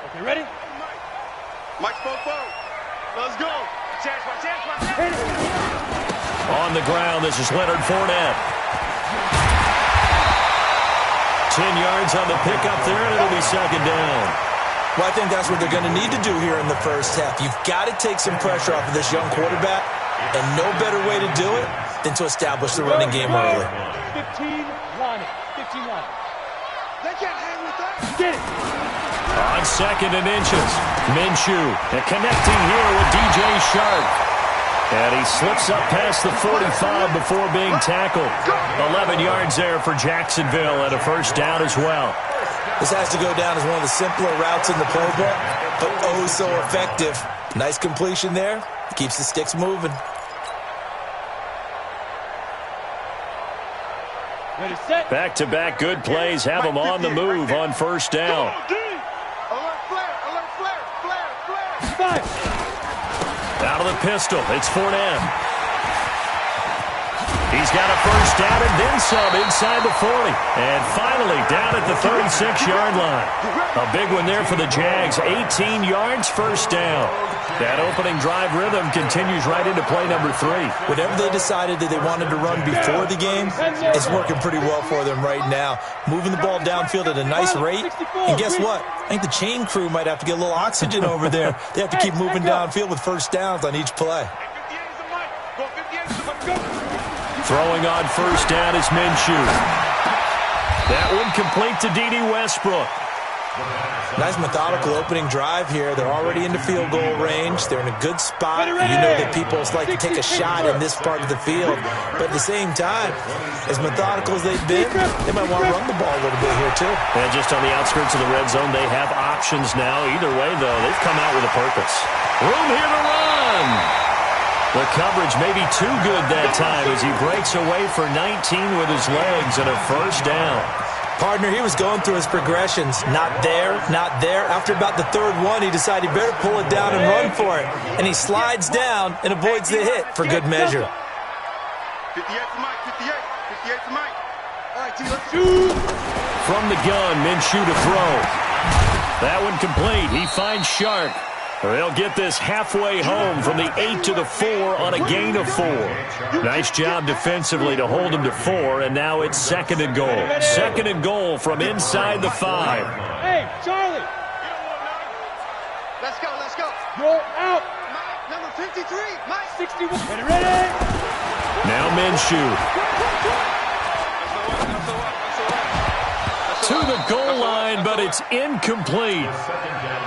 Okay, ready? Mike spoke forward. Let's go. Chance, my chance, my chance. On the ground, this is Leonard Fournette. 10 yards on the pickup there, and it'll be second down. Well, I think that's what they're going to need to do here in the first half. You've got to take some pressure off of this young quarterback, and no better way to do it than to establish the running game early. 15 line it. 15 line it. They can't hang with that. Get it. On second and inches, Minshew connecting here with DJ Shark. And he slips up past the 45 before being tackled. 11 yards there for Jacksonville and a first down as well. This has to go down as one of the simpler routes in the playbook, but oh so effective. Nice completion there. Keeps the sticks moving. Ready, set. Back-to-back good plays have them on the move on first down. Alert flare, alert flare, flare, flare. Five. Out of the pistol, it's Fournette. He's got a first down and then some inside the 40. And finally down at the 36-yard line. A big one there for the Jags. 18 yards, first down. That opening drive rhythm continues right into play number 3. Whatever they decided that they wanted to run before the game, it's working pretty well for them right now. Moving the ball downfield at a nice rate. And guess what? I think the chain crew might have to get a little oxygen over there. They have to keep moving downfield with first downs on each play. Throwing on first down is Minshew. That one complete to D.D. Westbrook. Nice methodical opening drive here. They're already into field goal range. They're in a good spot. You know that people like to take a shot in this part of the field. But at the same time, as methodical as they've been, they might want to run the ball a little bit here too. And just on the outskirts of the red zone, they have options now. Either way, though, they've come out with a purpose. Room here to run. The coverage may be too good that time as he breaks away for 19 with his legs and a first down. Partner, he was going through his progressions. Not there, not there. After about the third one, he decided he better pull it down and run for it. And he slides down and avoids the hit for good measure. 58 to Mike, 58. 58 to Mike. All right, T, let's shoot. From the gun, Minshew to throw. That one complete. He finds Shark. They'll get this halfway home from the 8 to the 4 on a gain of 4. Nice job defensively to hold him to 4, and now it's second and goal. Second and goal from inside the 5. Hey, Charlie. Let's go, let's go. Roll out. Mike, number 53, Mike. 61. Ready. Now Minshew. To the goal line, but it's incomplete.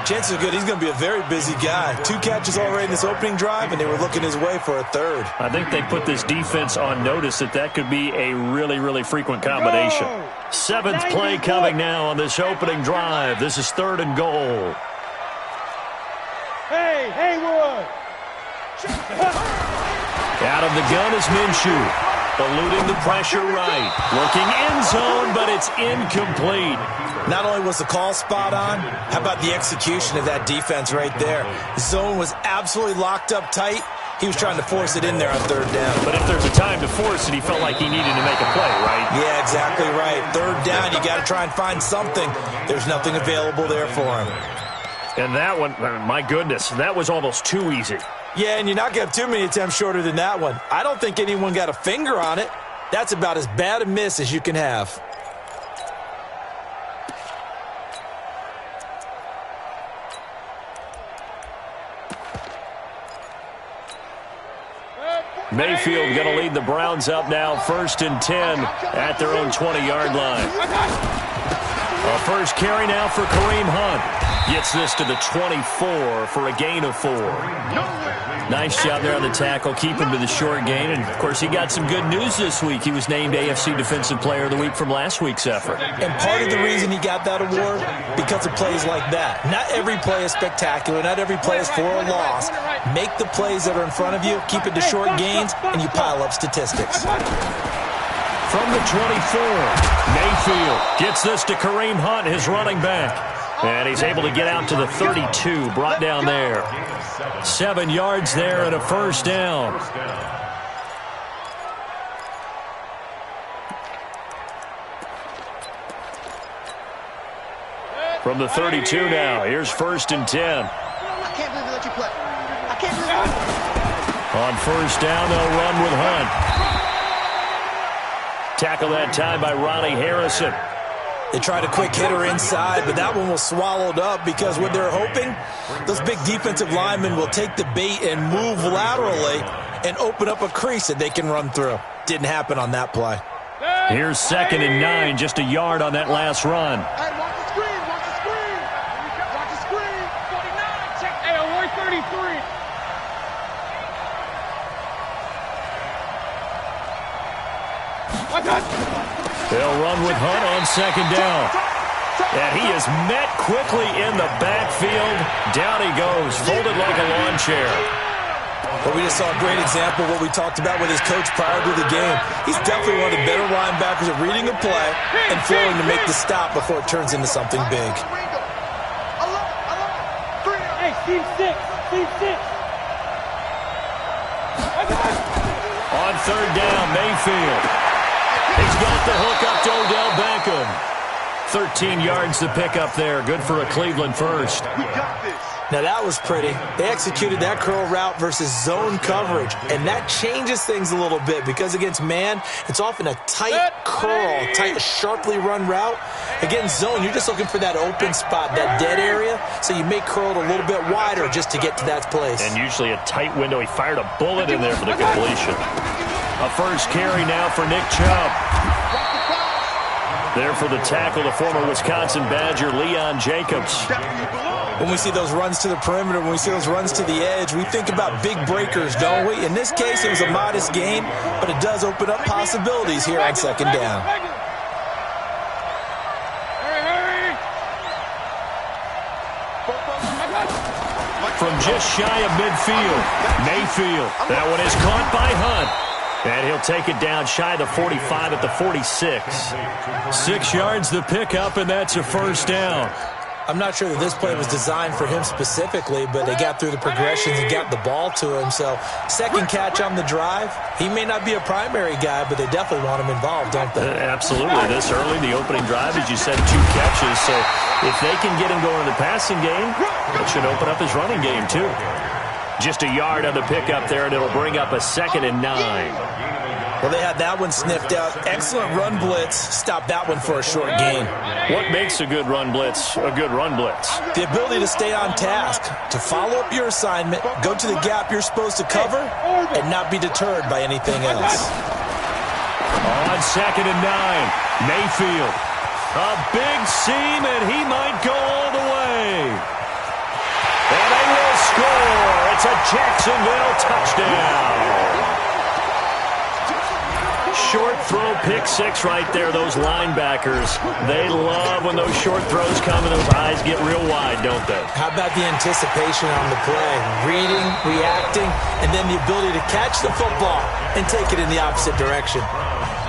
Chances are good he's going to be a very busy guy. 2 catches already in this opening drive, and they were looking his way for a third. I think they put this defense on notice that could be a really, really frequent combination. 7th play coming now on this opening drive. This is third and goal. Hey, Haywood. Out of the gun is Minshew. Eluding the pressure right. Looking end zone, but it's incomplete. Not only was the call spot on, how about the execution of that defense right there? The zone was absolutely locked up tight. He was trying to force it in there on third down. But if there's a time to force it, he felt like he needed to make a play, right? Yeah, exactly right. Third down, you got to try and find something. There's nothing available there for him. And that one, my goodness, that was almost too easy. Yeah, and you're not going to have too many attempts shorter than that one. I don't think anyone got a finger on it. That's about as bad a miss as you can have. Mayfield going to lead the Browns up now, 1st and 10 at their own 20-yard line. A first carry now for Kareem Hunt. Gets this to the 24 for a gain of 4. Nice job there on the tackle. Keep him to the short gain. And, of course, he got some good news this week. He was named AFC Defensive Player of the Week from last week's effort. And part of the reason he got that award, because of plays like that. Not every play is spectacular. Not every play is for a loss. Make the plays that are in front of you, keep it to short gains, and you pile up statistics. From the 24, Mayfield gets this to Kareem Hunt, his running back. And he's able to get out to the 32, brought down there. 7 yards there and a first down. From the 32 now, here's 1st and 10. I can't believe we let you play. I can't believe it. On 1st down, they'll run with Hunt. Tackle that time by Ronnie Harrison. They tried a quick hitter inside, but that one was swallowed up because what they're hoping, those big defensive linemen will take the bait and move laterally and open up a crease that they can run through. Didn't happen on that play. Here's 2nd and 9, just a yard on that last run. Hey, watch the screen, watch the screen. Watch the screen. 49, check. Hey, we're 33. They'll run with Hunt on 2nd down. And he is met quickly in the backfield. Down he goes, folded like a lawn chair. But we just saw a great example of what we talked about with his coach prior to the game. He's definitely one of the better linebackers at reading a play and flowing to make the stop before it turns into something big. Hey, team 6. Team 6. On 3rd down, Mayfield. He's got the hook up to Odell Beckham. 13 yards to pick up there. Good for a Cleveland first. We got this. Now that was pretty. They executed that curl route versus zone coverage, and that changes things a little bit because against man, it's often a tight curl, tight, sharply run route. Against zone, you're just looking for that open spot, that dead area, so you may curl it a little bit wider just to get to that place. And usually a tight window. He fired a bullet in there for the completion. A first carry now for Nick Chubb. There for the tackle, the former Wisconsin Badger, Leon Jacobs. When we see those runs to the perimeter, when we see those runs to the edge, we think about big breakers, don't we? In this case, it was a modest gain, but it does open up possibilities here on 2nd down. From just shy of midfield, Mayfield. That one is caught by Hunt. And he'll take it down shy of the 45 at the 46. 6 yards the pickup, and that's a first down. I'm not sure that this play was designed for him specifically, but they got through the progressions and got the ball to him. So, 2nd catch on the drive. He may not be a primary guy, but they definitely want him involved, don't they? Absolutely. This early, the opening drive, as you said, 2 catches. So, if they can get him going in the passing game, that should open up his running game, too. Just a yard on the pickup there, and it'll bring up a 2nd and 9. Well, they had that one sniffed out. Excellent run blitz. Stopped that one for a short gain. What makes a good run blitz a good run blitz? The ability to stay on task, to follow up your assignment, go to the gap you're supposed to cover, and not be deterred by anything else. On 2nd and 9, Mayfield. A big seam, and he might go all the way. And they will score. It's a Jacksonville touchdown. Short throw, pick 6 right there. Those linebackers, they love when those short throws come and those eyes get real wide, don't they? How about the anticipation on the play? Reading, reacting, and then the ability to catch the football and take it in the opposite direction.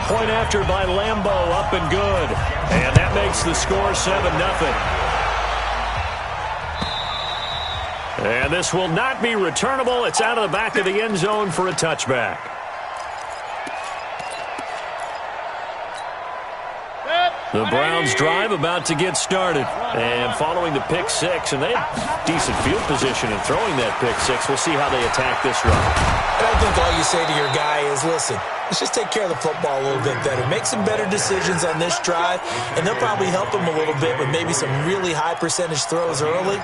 Point after by Lambo, up and good. And that makes the score 7-0. And this will not be returnable. It's out of the back of the end zone for a touchback. The Browns drive about to get started. And following the pick 6, and they have decent field position in throwing that pick 6. We'll see how they attack this run. I think all you say to your guy is, listen, let's just take care of the football a little bit better. Make some better decisions on this drive, and they'll probably help him a little bit with maybe some really high percentage throws early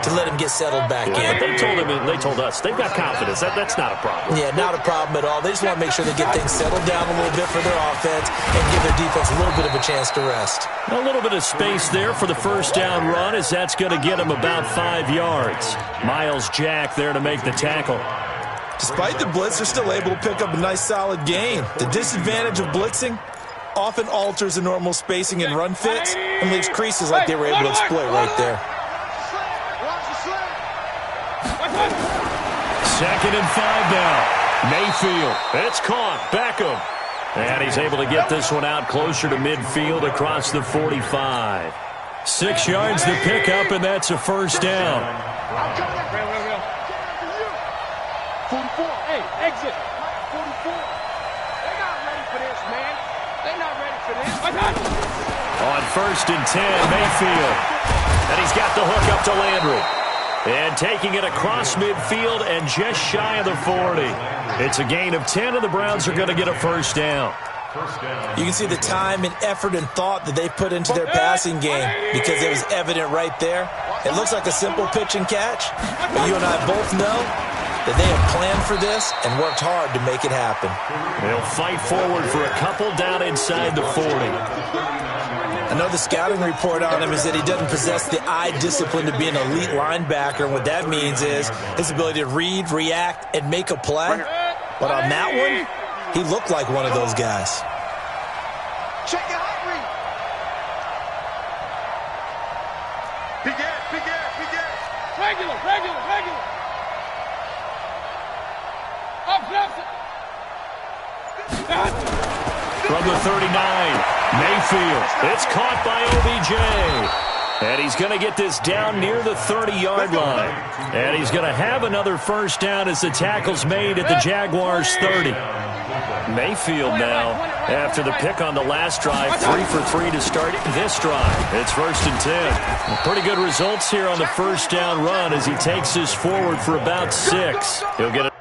to let him get settled back in. They told us they've got confidence. That's not a problem. Yeah, not a problem at all. They just want to make sure they get things settled down a little bit for their offense and give their defense a little bit of a chance to rest. A little bit of space there for the first down run, as that's going to get him about 5 yards. Miles Jack there to make the tackle. Despite the blitz, they're still able to pick up a nice solid gain. The disadvantage of blitzing often alters the normal spacing and run fits and leaves creases like they were able to exploit right there. 2nd and 5 now. Mayfield. It's caught. Beckham. And he's able to get this one out closer to midfield across the 45. 6 yards to pick up, and that's a first down. 44. Hey, exit. 44. They're not ready for this, man. They're not ready for this. On 1st and 10, Mayfield. the hook up to Landry. And taking it across midfield and just shy of the 40. It's a gain of 10, and the Browns are going to get a first down. You can see the time and effort and thought that they put into their passing game because it was evident right there. It looks like a simple pitch and catch, but you and I both know that they have planned for this and worked hard to make it happen. They'll fight forward for a couple down inside the 40. Another scouting report on him is that he doesn't possess the eye discipline to be an elite linebacker. And what that means is his ability to read, react, and make a play. But on that one, he looked like one of those guys. Check it out, Reed. Big ass, big ass, big ass. Regular. From the 39, Mayfield. It's caught by OBJ. And he's going to get this down near the 30-yard line. And he's going to have another first down as the tackle's made at the Jaguars' 30. Mayfield now, after the pick on the last drive, 3 for 3 to start this drive. It's 1st and 10. Pretty good results here on the first down run as he takes this forward for about 6. He'll get it.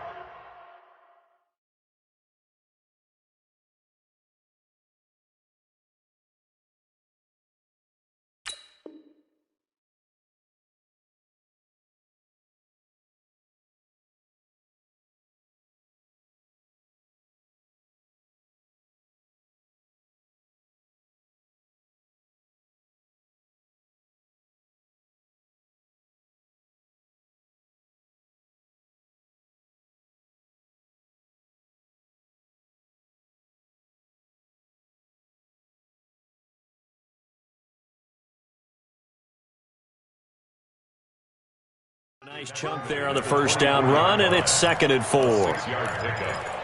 Nice chunk there on the first down run, and it's 2nd and 4.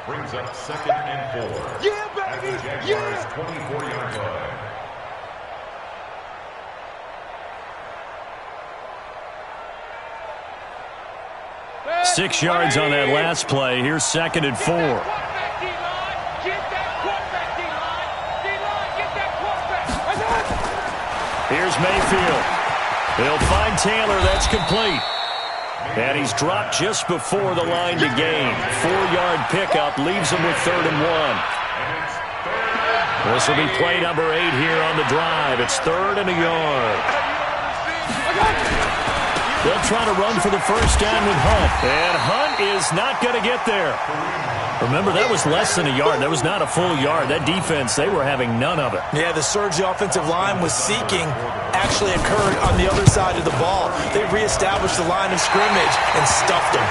Brings up 2nd and 4. Yeah, baby. Yeah. 24-yard line. Six yards on that last play. Here's 2nd and 4. Here's Mayfield. They'll find Taylor. That's complete. And he's dropped just before the line to gain. 4-yard pickup leaves him with 3rd and 1. This will be play number 8 here on the drive. It's 3rd and a yard. They'll try to run for the first down with Hunt. And Hunt is not going to get there. Remember, that was less than a yard. That was not a full yard. That defense, they were having none of it. Yeah, the surge the offensive line was seeking actually occurred on the other side of the ball. They reestablished the line of scrimmage and stuffed them.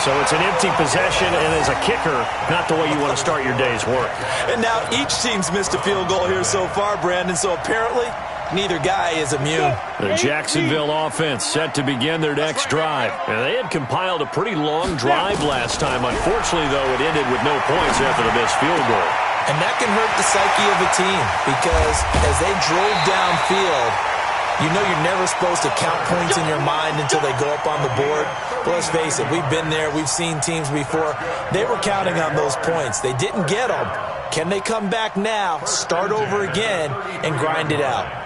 So it's an empty possession, and as a kicker, not the way you want to start your day's work. And now each team's missed a field goal here so far, Brandon, so apparently neither guy is immune. The Jacksonville offense set to begin their next drive. And they had compiled a pretty long drive last time. Unfortunately, though, it ended with no points after the missed field goal. And that can hurt the psyche of a team because as they drove downfield, you know you're never supposed to count points in your mind until they go up on the board. But let's face it, we've been there. We've seen teams before. They were counting on those points. They didn't get them. Can they come back now, start over again, and grind it out?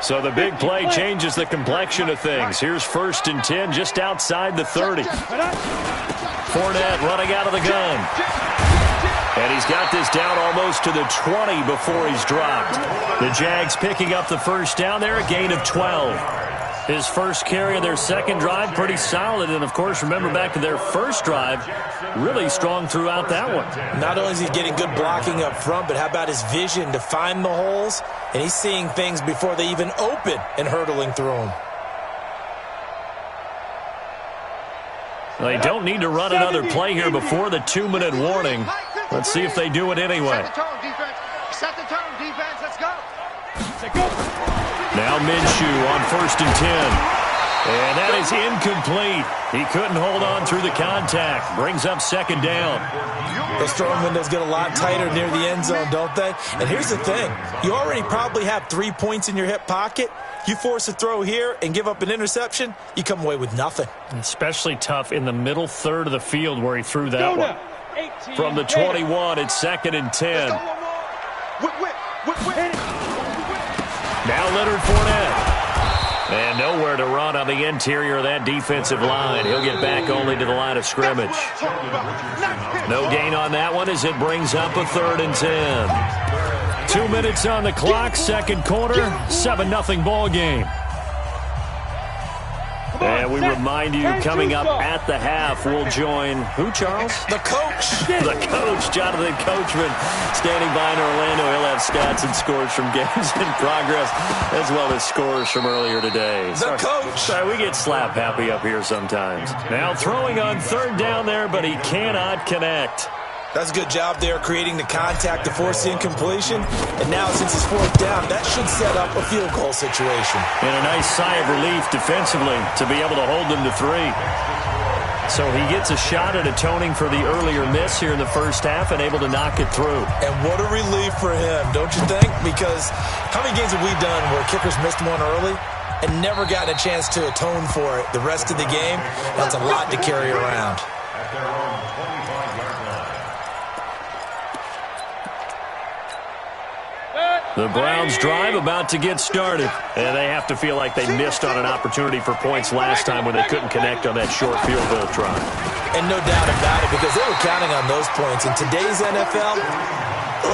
So the big play changes the complexion of things. Here's 1st and 10 just outside the 30. Fournette running out of the gun. And he's got this down almost to the 20 before he's dropped. The Jags picking up the first down there, a gain of 12. His first carry of their second drive, pretty solid. And, of course, remember back to their first drive, really strong throughout that one. Not only is he getting good blocking up front, but how about his vision to find the holes? And he's seeing things before they even open and hurdling through them. They don't need to run another play here before the 2-minute warning. Let's see if they do it anyway. Set the tone, defense. Set the tone, defense. Let's go. Now Minshew on 1st and 10. And that is incomplete. He couldn't hold on through the contact. Brings up 2nd down. Those throwing windows get a lot tighter near the end zone, don't they? And here's the thing. You already probably have 3 points in your hip pocket. You force a throw here and give up an interception, you come away with nothing. Especially tough in the middle third of the field where he threw that one. From the 21, it's 2nd and 10. Now Leonard Fournette. And nowhere to run on the interior of that defensive line. He'll get back only to the line of scrimmage. No gain on that one as it brings up a 3rd and 10. 2 minutes on the clock, second quarter, 7-0 ball game. And we remind you, coming up at the half, we'll join who, Charles? The coach. The coach, Jonathan Coachman, standing by in Orlando. He'll have stats and scores from games in progress, as well as scores from earlier today. The coach. Sorry, we get slap happy up here sometimes. Now throwing on 3rd down there, but he cannot connect. That's a good job there, creating the contact to force the incompletion. And now, since it's 4th down, that should set up a field goal situation. And a nice sigh of relief defensively to be able to hold them to 3. So he gets a shot at atoning for the earlier miss here in the first half and able to knock it through. And what a relief for him, don't you think? Because how many games have we done where kickers missed one early and never gotten a chance to atone for it the rest of the game? That's a lot to carry around. The Browns drive about to get started. And they have to feel like they missed on an opportunity for points last time when they couldn't connect on that short field goal try. And no doubt about it, because they were counting on those points. In today's NFL,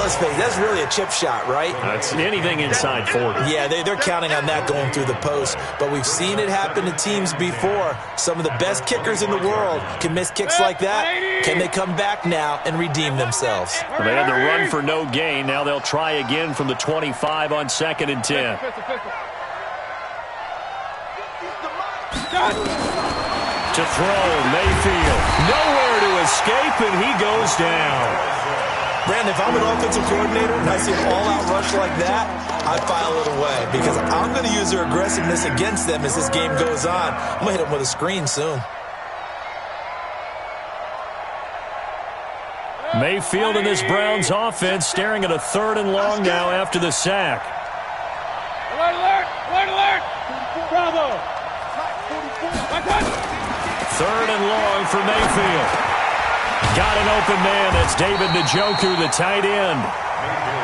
let's face it, that's really a chip shot, right? That's anything inside 40. Yeah, they're counting on that going through the post. But we've seen it happen to teams before. Some of the best kickers in the world can miss kicks like that. Can they come back now and redeem themselves? Well, they had the run for no gain. Now they'll try again from the 25 on 2nd and 10. To throw, Mayfield. Nowhere to escape, and he goes down. Brandon, if I'm an offensive coordinator and I see an all-out rush like that, I file it away because I'm going to use their aggressiveness against them as this game goes on. I'm going to hit them with a screen soon. Mayfield and this Browns offense staring at a 3rd and long now after the sack. Alert, alert, alert, alert. Bravo. 3rd and long for Mayfield. Got an open man. That's David Njoku, the tight end.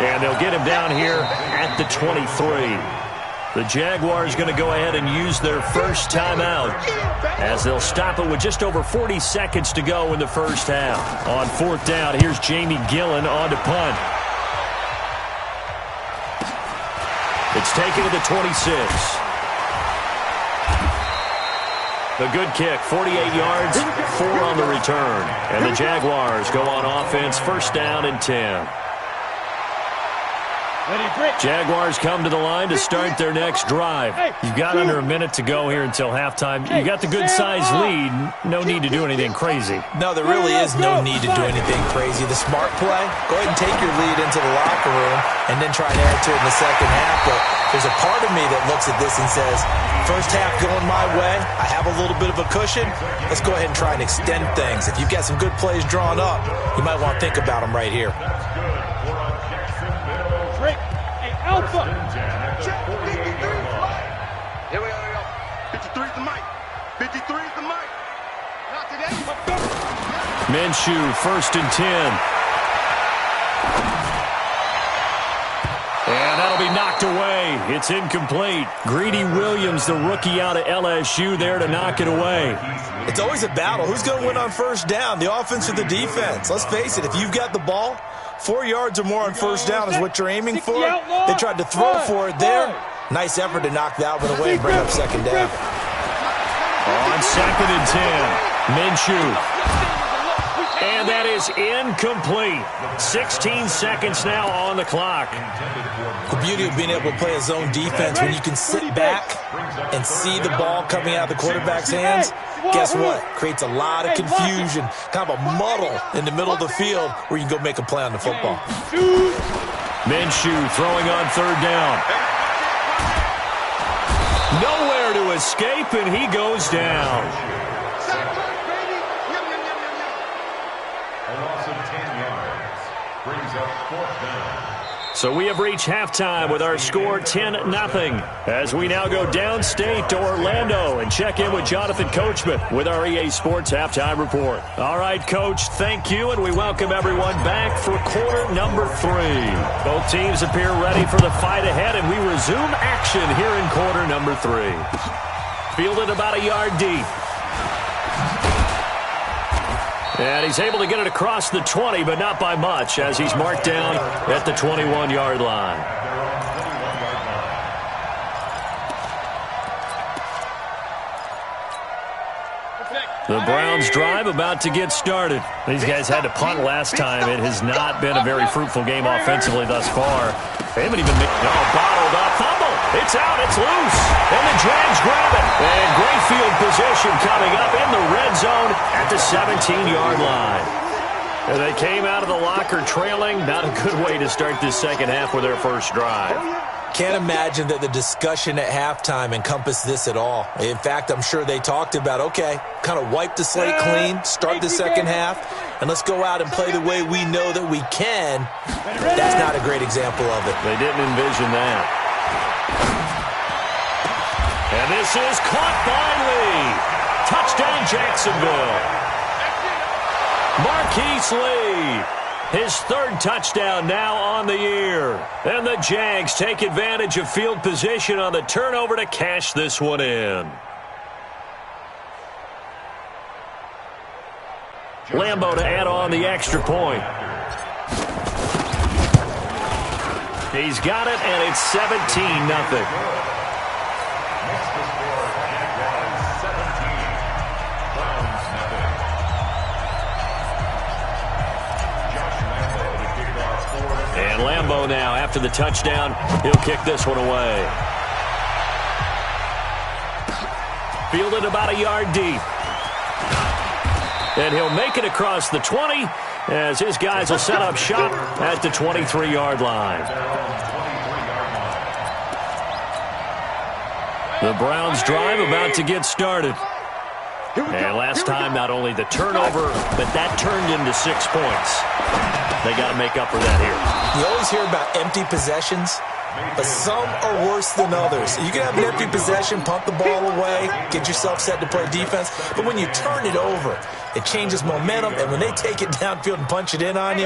And they'll get him down here at the 23. The Jaguars going to go ahead and use their first timeout as they'll stop it with just over 40 seconds to go in the first half. On 4th down, here's Jamie Gillen on to punt. It's taken to the 26. The good kick, 48 yards, 4 on the return. And the Jaguars go on offense, 1st down and 10. Jaguars come to the line to start their next drive. You've got under a minute to go here until halftime. You got the good-sized lead. No need to do anything crazy. No, there really is no need to do anything crazy. The smart play, go ahead and take your lead into the locker room and then try and add to it in the second half. But there's a part of me that looks at this and says, first half going my way, I have a little bit of a cushion. Let's go ahead and try and extend things. If you've got some good plays drawn up, you might want to think about them right here. Alpha. Here we go. 53 is the mic. 53 is the mic. Not today. Minshew, 1st and 10. And that'll be knocked away. It's incomplete. Greedy Williams, the rookie out of LSU, there to knock it away. It's always a battle. Who's going to win on first down, the offense or the defense? Let's face it, if you've got the ball, 4 yards or more on first down is what you're aiming for. They tried to throw for it there. Nice effort to knock that one away and bring up 2nd down. On 2nd and 10, Minshew. And that is incomplete. 16 seconds now on the clock. The beauty of being able to play a zone defense when you can sit back and see the ball coming out of the quarterback's hands, guess what? Creates a lot of confusion, kind of a muddle in the middle of the field where you can go make a play on the football. Minshew throwing on 3rd down. Nowhere to escape, and he goes down. So we have reached halftime with our score 10-0 as we now go downstate to Orlando and check in with Jonathan Coachman with our EA Sports Halftime Report. All right, Coach, thank you, and we welcome everyone back for quarter number 3. Both teams appear ready for the fight ahead, and we resume action here in quarter number 3. Fielded about a yard deep. And he's able to get it across the 20, but not by much, as he's marked down at the 21-yard line. The Browns drive about to get started. These guys had to punt last time. It has not been a very fruitful game offensively thus far. They haven't even made bottled up. Fumble. It's out. It's loose. And the Jags grab it. And great field position coming up in the red zone at the 17-yard line. And they came out of the locker trailing. Not a good way to start this second half with their first drive. Can't imagine that the discussion at halftime encompassed this at all. In fact, I'm sure they talked about, okay, kind of wipe the slate clean, start the second half, and let's go out and play the way we know that we can. That's not a great example of it. They didn't envision that. And this is caught by Lee. Touchdown, Jacksonville. Marquise Lee. His third touchdown now on the year. And the Jags take advantage of field position on the turnover to cash this one in. Lambo to add on the extra point. He's got it, and it's 17-0. And Lambo now, after the touchdown, he'll kick this one away. Fielded about a yard deep. And he'll make it across the 20 as his guys will set up shop at the 23-yard line. The Browns drive about to get started. And last time, not only the turnover, but that turned into 6 points. They got to make up for that here. You always hear about empty possessions, but some are worse than others. You can have an empty possession, pump the ball away, get yourself set to play defense, but when you turn it over, it changes momentum, and when they take it downfield and punch it in on you,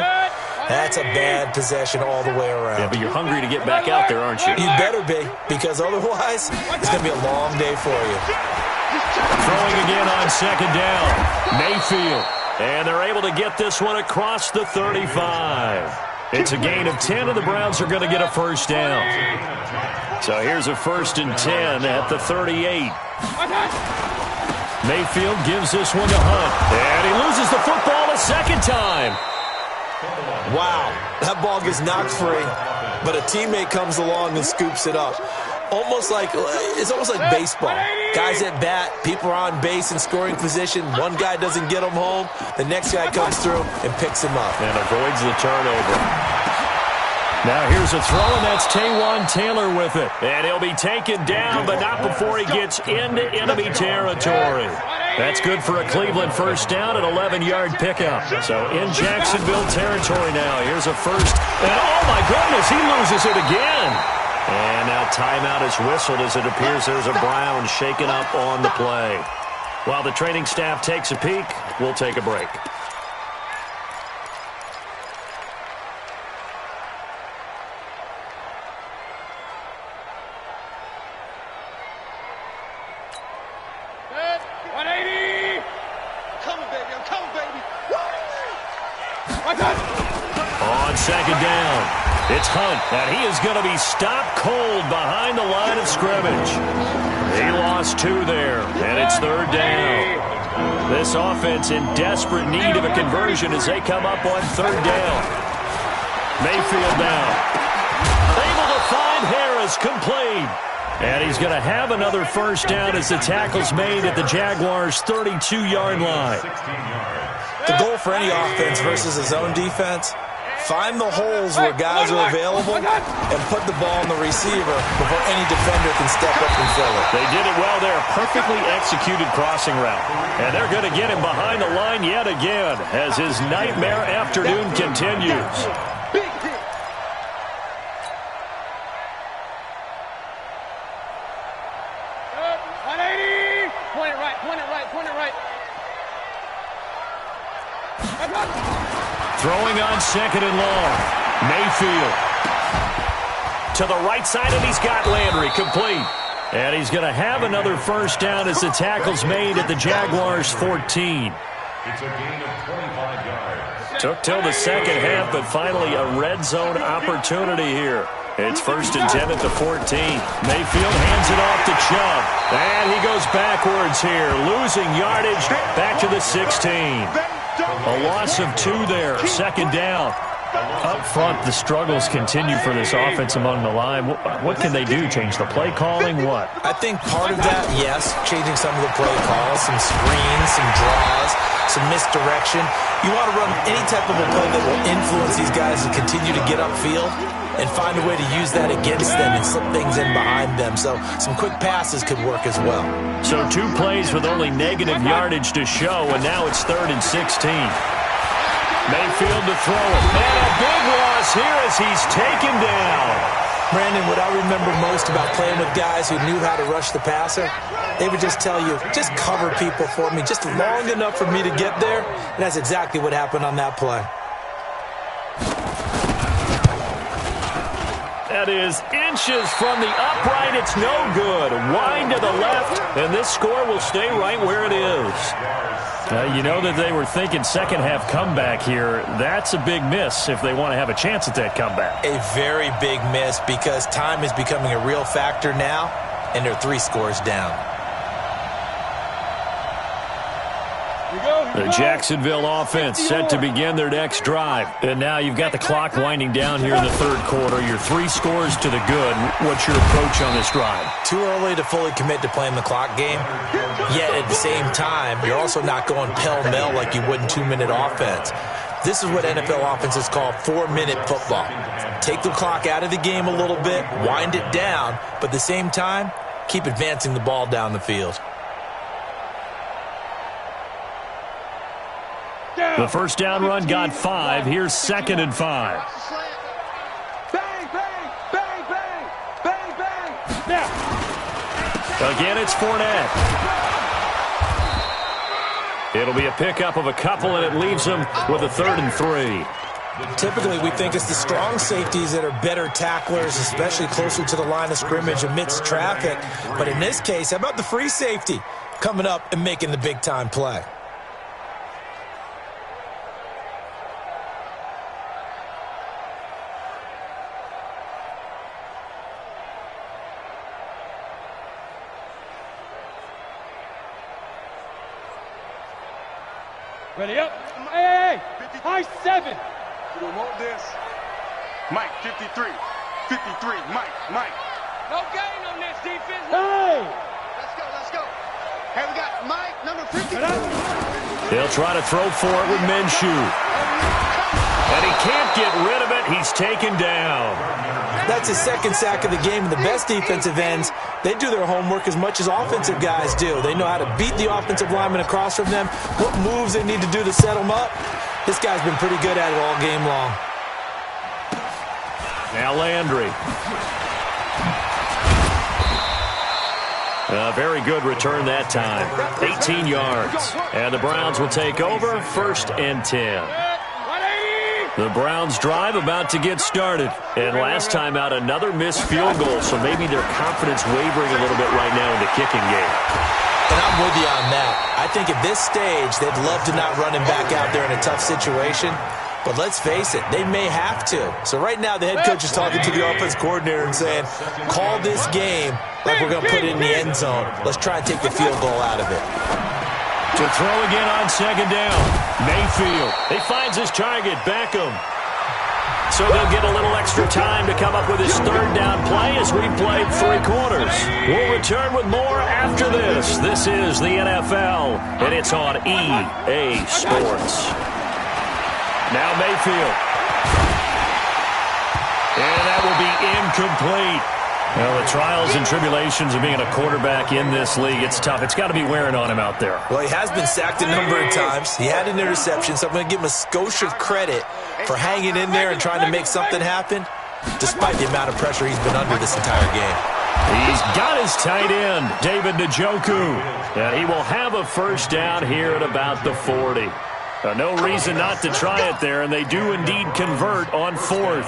that's a bad possession all the way around. Yeah, but you're hungry to get back out there, aren't you? You better be, because otherwise, it's going to be a long day for you. Throwing again on second down. Mayfield. And they're able to get this one across the 35. It's a gain of 10, and the Browns are going to get a first down. So here's a 1st and 10 at the 38. Mayfield gives this one to Hunt. And he loses the football a second time. Wow, that ball gets knocked free, but a teammate comes along and scoops it up. It's almost like baseball. Guys at bat, people are on base in scoring position. One guy doesn't get him home. The next guy comes through and picks him up. And avoids the turnover. Now here's a throw, and that's Taywan Taylor with it. And he'll be taken down, but not before he gets into enemy territory. That's good for a Cleveland first down, an 11-yard pickup. So in Jacksonville territory now. Here's a first. And oh my goodness, he loses it again. And now timeout is whistled as it appears there's a Brown shaken up on the play. While the training staff takes a peek, we'll take a break. On second down. It's Hunt, and he is going to be stopped cold behind the line of scrimmage. He lost 2 there, and it's 3rd down. This offense in desperate need of a conversion as they come up on 3rd down. Mayfield now. Able to find Harris, complete. And he's going to have another first down as the tackle's made at the Jaguars' 32-yard line. The goal for any offense versus a zone defense, find the holes where guys are available and put the ball on the receiver before any defender can step up and fill it. They did it well there. Perfectly executed crossing route. And they're going to get him behind the line yet again as his nightmare afternoon continues. Throwing on second and long. Mayfield. To the right side, and he's got Landry complete. And he's going to have another first down as the tackle's made at the Jaguars' 14. It's a gain of 25 yards. Took till the second half, but finally a red zone opportunity here. It's 1st and 10 at the 14. Mayfield hands it off to Chubb. And he goes backwards here, losing yardage back to the 16. A loss of 2 there, second down. Up front, the struggles continue for this offense among the line. What can they do? Change the play calling? What? I think part of that, yes, changing some of the play calls, some screens, some draws, some misdirection. You want to run any type of a play that will influence these guys to continue to get upfield and find a way to use that against them and slip things in behind them. So some quick passes could work as well. So 2 plays with only negative yardage to show, and now it's 3rd and 16. Mayfield to throw it. And a big loss here as he's taken down. Brandon, what I remember most about playing with guys who knew how to rush the passer, they would just tell you, just cover people for me, just long enough for me to get there. And that's exactly what happened on that play. That is inches from the upright. It's no good. Wide to the left, and this score will stay right where it is. You know that they were thinking second half comeback here. That's a big miss if they want to have a chance at that comeback. A very big miss because time is becoming a real factor now, and they're 3 scores down. The Jacksonville offense set to begin their next drive. And now you've got the clock winding down here in the 3rd quarter. You're 3 scores to the good. What's your approach on this drive? Too early to fully commit to playing the clock game. Yet at the same time, you're also not going pell-mell like you would in 2-minute offense. This is what NFL offenses call 4-minute football. Take the clock out of the game a little bit, wind it down, but at the same time, keep advancing the ball down the field. The first down run got 5. Here's 2nd and 5. Bang, bang, bang, bang, bang, bang. Now. Again, it's Fournette. It'll be a pickup of a couple, and it leaves them with a 3rd and 3. Typically, we think it's the strong safeties that are better tacklers, especially closer to the line of scrimmage amidst traffic. But in this case, how about the free safety coming up and making the big-time play? Ready up. Hey, hey, hey. High 7. You don't want this. Mike, 53. 53. Mike. No gain on this defense. Hey. Let's go. Hey, we got Mike, number 53. They'll try to throw for it with Minshew. And he can't get rid of it. He's taken down. That's his 2nd sack of the game. And the best defensive ends, they do their homework as much as offensive guys do. They know how to beat the offensive lineman across from them, what moves they need to do to set them up. This guy's been pretty good at it all game long. Now Landry. A very good return that time. 18 yards. And the Browns will take over 1st and 10. The Browns drive about to get started. And last time out, another missed field goal, so maybe their confidence wavering a little bit right now in the kicking game. And I'm with you on that. I think at this stage, they'd love to not run him back out there in a tough situation. But let's face it, they may have to. So right now, the head coach is talking to the offense coordinator and saying, call this game like we're going to put it in the end zone. Let's try and take the field goal out of it. To throw again on 2nd down. Mayfield. He finds his target, Beckham. So they'll get a little extra time to come up with his 3rd down play as we played 3 quarters. We'll return with more after this. This is the NFL, and it's on EA Sports. Now Mayfield. And that will be incomplete. Well, the trials and tribulations of being a quarterback in this league, it's tough. It's got to be wearing on him out there. Well, he has been sacked a number of times. He had an interception, so I'm going to give him a skosh of credit for hanging in there and trying to make something happen, despite the amount of pressure he's been under this entire game. He's got his tight end, David Njoku. And he will have a first down here at about the 40. No reason not to try it there, and they do indeed convert on fourth.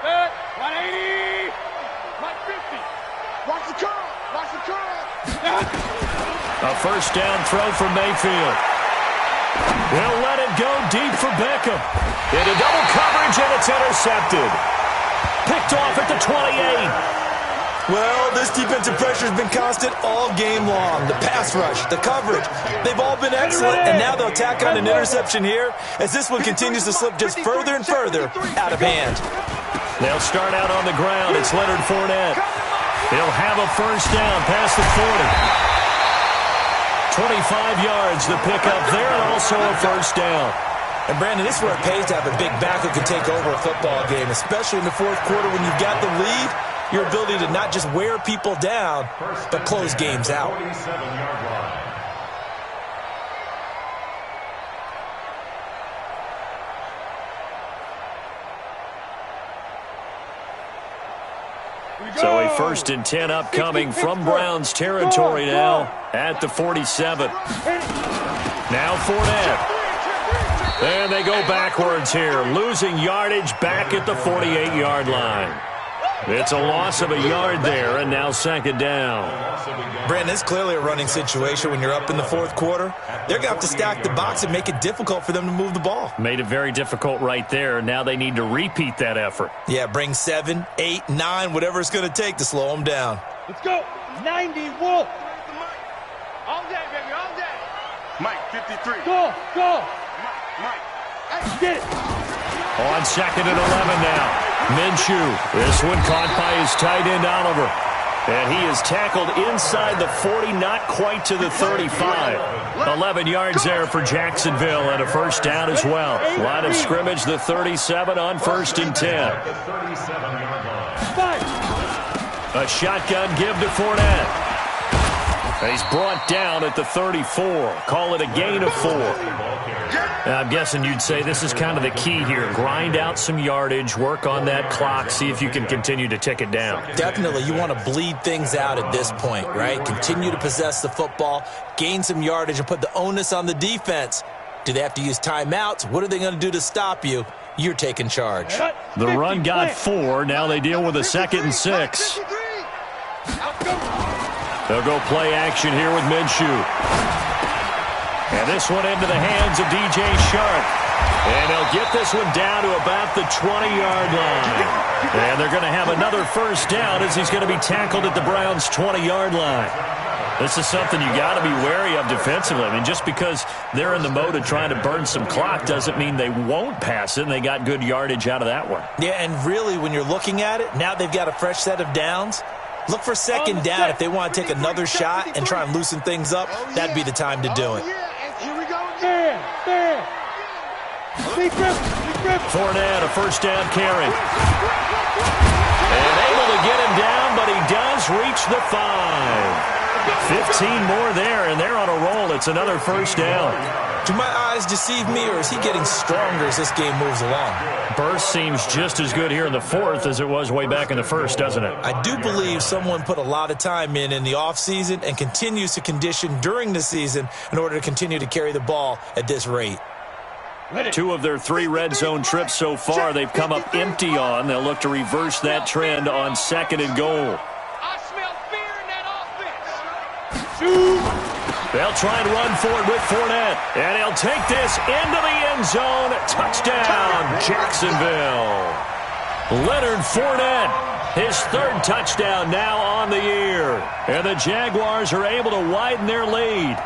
180. 150. Watch the curl. Watch the curl. A first down throw for Mayfield. He'll let it go deep for Beckham. Into double coverage, and it's intercepted. Picked off at the 28. Well, this defensive pressure has been constant all game long. The pass rush, the coverage, they've all been excellent, and now they'll tack on an interception here as this one continues to slip just further and further out of hand. They'll start out on the ground. It's Leonard Fournette. He'll have a first down past the 40. 25 yards the pickup there, and also a first down. And, Brandon, this is where it pays to have a big back who can take over a football game, especially in the fourth quarter when you've got the lead. Your ability to not just wear people down, but close games out. 47-yard line. So a 1st and 10 upcoming from Browns territory now at the 47. Now Fournette. And they go backwards here, losing yardage back at the 48-yard line. It's a loss of a yard there, and now second down. Brandon, it's clearly a running situation when you're up in the fourth quarter. They're going to have to stack the box and make it difficult for them to move the ball. Made it very difficult right there. Now they need to repeat that effort. Yeah, bring 7, 8, 9, whatever it's going to take to slow them down. Let's go. 90 Wolf. All day, baby, all day. Mike, 53. Go. Mike. Get it. On 2nd and 11 now. Minshew. This one caught by his tight end, Oliver. And he is tackled inside the 40, not quite to the 35. 11 yards there for Jacksonville, and a first down as well. Line of scrimmage, the 37 on 1st and 10. A shotgun give to Fournette. He's brought down at the 34. Call it a gain of 4. I'm guessing you'd say this is kind of the key here. Grind out some yardage, work on that clock, see if you can continue to tick it down. Definitely, you want to bleed things out at this point, right? Continue to possess the football, gain some yardage, and put the onus on the defense. Do they have to use timeouts? What are they going to do to stop you? You're taking charge. The run got 4. Now they deal with a 2nd and 6. They'll go play action here with Minshew. And this one into the hands of DJ Shark. And they'll get this one down to about the 20-yard line. And they're going to have another first down as he's going to be tackled at the Browns' 20-yard line. This is something you got to be wary of defensively. I mean, just because they're in the mode of trying to burn some clock doesn't mean they won't pass it, and they got good yardage out of that one. Yeah, and really, when you're looking at it, now they've got a fresh set of downs. Look for second down if they want to take another shot and try and loosen things up. That'd be the time to do it. Here we go. There. Deep grip. Fournette, a first down carry. And able to get him down, but he does reach the 5. 15 more there, and they're on a roll. It's another first down. Do my eyes deceive me, or is he getting stronger as this game moves along? Burst seems just as good here in the fourth as it was way back in the first, doesn't it? I do believe someone put a lot of time in the offseason and continues to condition during the season in order to continue to carry the ball at this rate. 2 of their 3 red zone trips so far they've come up empty on. They'll look to reverse that trend on 2nd and goal. I smell fear in that offense. Shoot. They'll try and run for it with Fournette. And he'll take this into the end zone. Touchdown, Jacksonville. Leonard Fournette, his 3rd touchdown now on the year. And the Jaguars are able to widen their lead.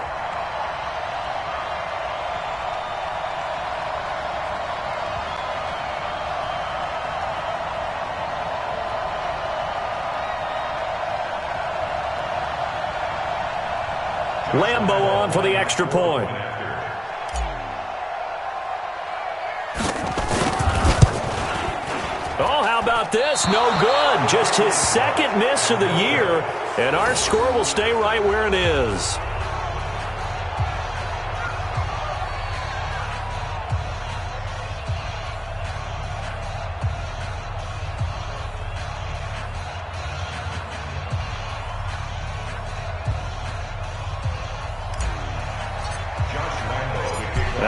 Lambo on for the extra point. Oh, how about this? No good. Just his 2nd miss of the year, and our score will stay right where it is.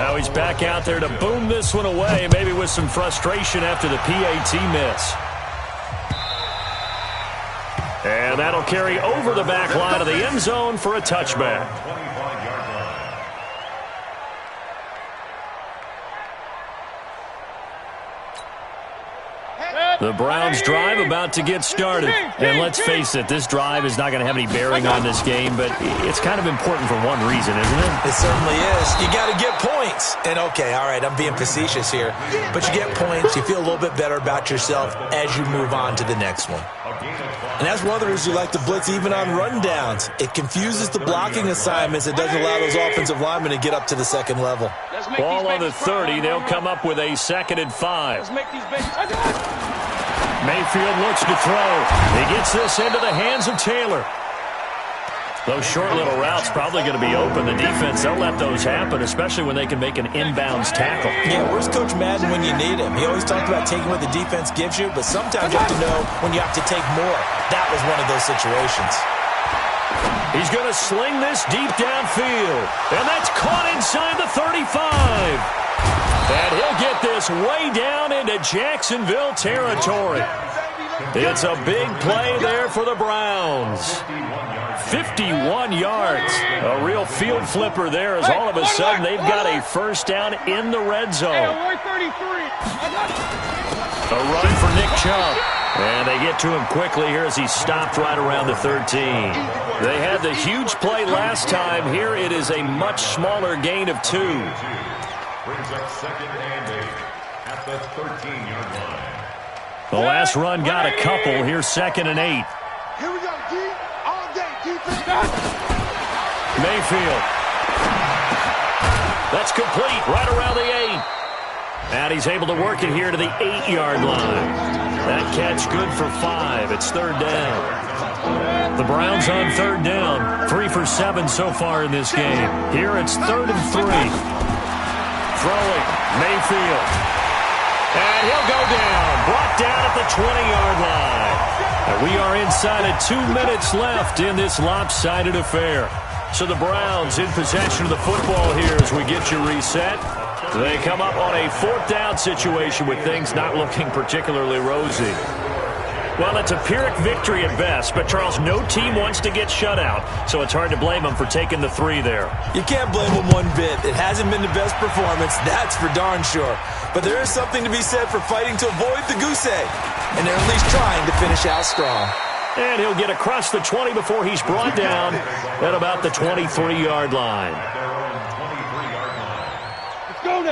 Now he's back out there to boom this one away, maybe with some frustration after the PAT miss. And that'll carry over the back line of the end zone for a touchback. The Browns drive about to get started. And let's face it, this drive is not going to have any bearing on this game, but it's kind of important for one reason, isn't it? It certainly is. You got to get points. And okay, all right, I'm being facetious here, but you get points, you feel a little bit better about yourself as you move on to the next one. And that's one of the reasons you like to blitz even on rundowns. It confuses the blocking assignments. It doesn't allow those offensive linemen to get up to the second level. Ball on the 30. They'll come up with a 2nd and 5. Mayfield looks to throw. He gets this into the hands of Taylor. Those short little routes probably going to be open. The defense, they'll let those happen, especially when they can make an inbounds tackle. Yeah, where's Coach Madden when you need him? He always talked about taking what the defense gives you, but sometimes you have to know when you have to take more. That was one of those situations. He's going to sling this deep downfield, and that's caught inside the 35. And he'll get this way down into Jacksonville territory. It's a big play there for the Browns. 51 yards. A real field flipper there as all of a sudden they've got a first down in the red zone. A run for Nick Chubb. And they get to him quickly here as he stopped right around the 13. They had the huge play last time. Here it is a much smaller gain of 2. Brings up 2nd and 8 at the 13-yard line. The last run got a couple. Here's 2nd and 8. Here we go, D. All day, defense. Mayfield. That's complete right around the 8. And he's able to work it here to the 8-yard line. That catch good for 5. It's 3rd down. The Browns on 3rd down. 3 for 7 so far in this game. Here it's 3rd and 3. Throwing, Mayfield. And he'll go down. Brought down at the 20-yard line. And we are inside of 2 minutes left in this lopsided affair. So the Browns in possession of the football here as we get you reset. They come up on a 4th down situation with things not looking particularly rosy. Well, it's a Pyrrhic victory at best, but, Charles, no team wants to get shut out, so it's hard to blame them for taking the 3 there. You can't blame them one bit. It hasn't been the best performance, that's for darn sure. But there is something to be said for fighting to avoid the goose egg, and they're at least trying to finish out strong. And he'll get across the 20 before he's brought down at about the 23-yard line.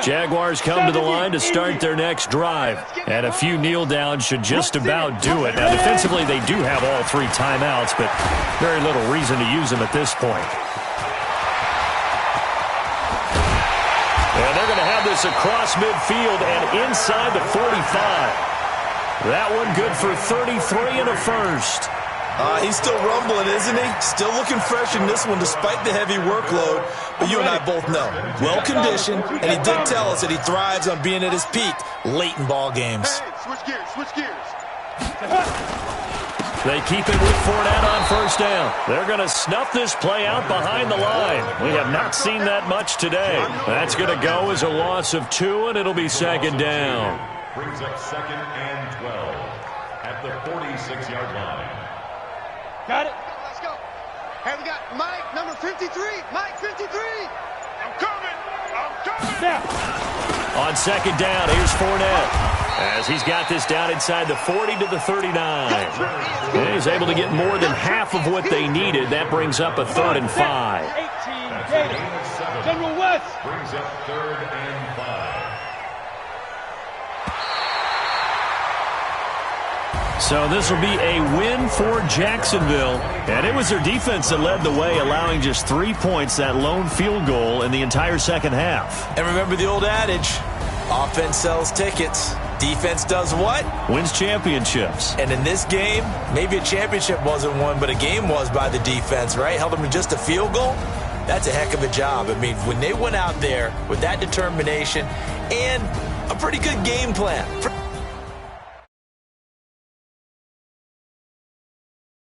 Jaguars come to the line to start their next drive. And a few kneel downs should just about do it. Now, defensively, they do have all 3 timeouts, but very little reason to use them at this point. And they're going to have this across midfield and inside the 45. That one good for 33 and a first. He's still rumbling, isn't he? Still looking fresh in this one despite the heavy workload. But you and I both know, well-conditioned, and he did tell us that he thrives on being at his peak late in ball games. Hey, switch gears, switch gears. They keep it with Fournette on first down. They're going to snuff this play out behind the line. We have not seen that much today. That's going to go as a loss of 2, and it'll be 2nd down. Brings up 2nd and 12 at the 46-yard line. Got it. Let's go. Hey, we got Mike, number 53. Mike, 53. I'm coming. I'm coming. Now. On 2nd down, here's Fournette. As he's got this down inside the 40 to the 39. And he's able to get more than half of what they needed. That brings up a 3rd and 5. 18, General West. Brings up 3rd and 5. So this will be a win for Jacksonville. And it was their defense that led the way, allowing just 3 points, that lone field goal in the entire second half. And remember the old adage, offense sells tickets. Defense does what? Wins championships. And in this game, maybe a championship wasn't won, but a game was by the defense, right? Held them to just a field goal. That's a heck of a job. I mean, when they went out there with that determination and a pretty good game plan.